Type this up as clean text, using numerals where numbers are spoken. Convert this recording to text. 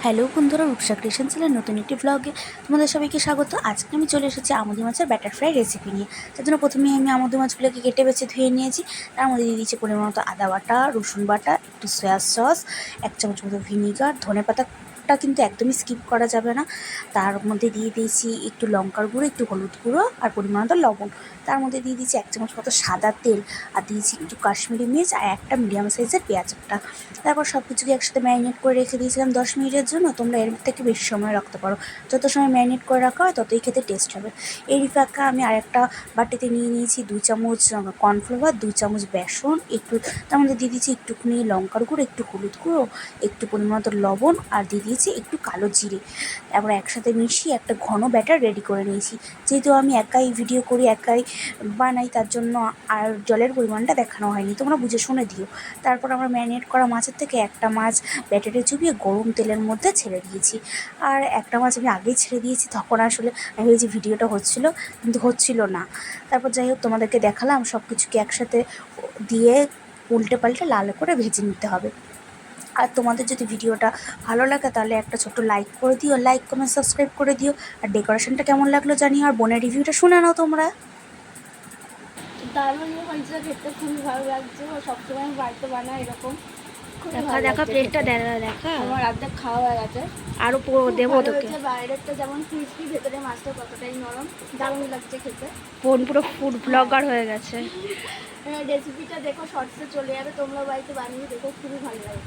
Hello বন্ধুরা, Rupsa creation চ্যানেলের নতুন একটি ব্লগে তোমাদের সবাইকে স্বাগত। আজকে আমি চলে এসেছি আমুদি মাছের ব্যাটার ফ্রাই রেসিপি নিয়ে। তার জন্য প্রথমেই আমি আমুদি মাছগুলোকে কেটে বেছে ধুয়ে নিয়েছি। তার মধ্যে দিয়ে দিয়েছি পরিমাণ মতো আদা বাটা, রসুন বাটা, একটু সয়া সস, 1 চামচ মতো ভিনিগার, ধনেপাতা কিন্তু একদমই স্কিপ করা যাবে না। তার মধ্যে দিয়ে দিয়েছি একটু লঙ্কার গুঁড়ো, একটু হলুদ গুঁড়ো আর পরিমাণ মতো লবণ। তার মধ্যে দিয়ে দিয়েছি 1 চামচ মতো সাদা তেল, আর দিয়েছি একটু কাশ্মীরি মির্চ আর একটা মিডিয়াম সাইজের পেঁয়াজটা। তারপর সব কিছুকে একসাথে ম্যারিনেট করে রেখে দিয়েছিলাম 10 মিনিটের জন্য। তোমরা এর থেকে বেশি সময় রাখতে পারো, যত সময় ম্যারিনেট করে রাখা হয় ততই খেতে টেস্ট হবে। এই ফাঁকা আমি আরেকটা বাটিতে নিয়ে নিয়েছি 2 চামচ কর্নফ্লাওয়ার, 2 চামচ বেসন, একটু তার মধ্যে দিয়ে দিয়েছি একটুখানি লঙ্কার গুঁড়ো, একটু হলুদ গুঁড়ো, একটু পরিমাণ মতো লবণ, আর দিয়ে দিয়েছি একটু কালো জিরে। তারপর একসাথে মিশিয়ে একটা ঘন ব্যাটার রেডি করে নিয়েছি। যেহেতু আমি একাই ভিডিও করি, একাই বানাই, তার জন্য আর জলের পরিমাণটা দেখানো হয়নি, তোমরা বুঝে শুনে দিও। তারপর আমরা ম্যারিনেট করা মাছের থেকে একটা মাছ ব্যাটারে চুবিয়ে গরম তেলের মধ্যে ছেড়ে দিয়েছি। আর একটা মাছ আমি আগেই ছেড়ে দিয়েছি, তখন আসলে আমি ভেবেছি ভিডিওটা হচ্ছিল, কিন্তু হচ্ছিল না। তারপর যাই হোক তোমাদেরকে দেখালাম সব কিছুকে একসাথে দিয়ে উল্টে পাল্টে লাল করে ভেজে নিতে হবে। আর তোমাদের যদি ভিডিওটা ভালো লাগে তাহলে একটা ছোট্ট লাইক করে দিও, লাইক কমেন্ট সাবস্ক্রাইব করে দিও। আর ডেকোরেশনটা কেমন লাগলো জানিও, আর বোনের রিভিউটা শুনে নাও তোমরা। দারুণ হয়েছে, খেতে খুবই ভালো লাগছে। সবসময় আমি বাড়িতে বানাই এরকম। দেখা প্লেটটা দেখা, আমার অর্ধেক খাওয়া হয়ে গেছে, আরও দেবো তোকে। বাইরেরটা যেমন ক্রিসপি, ভেতরে মাছটা কতটাই নরম, দারুণ লাগছে খেতে। বোন পুরো ফুড ব্লগার হয়ে গেছে। রেসিপিটা দেখো, শর্টসে চলে যাবে, তোমরা বাড়িতে বানিয়ে দেখো, খুবই ভালো লাগে।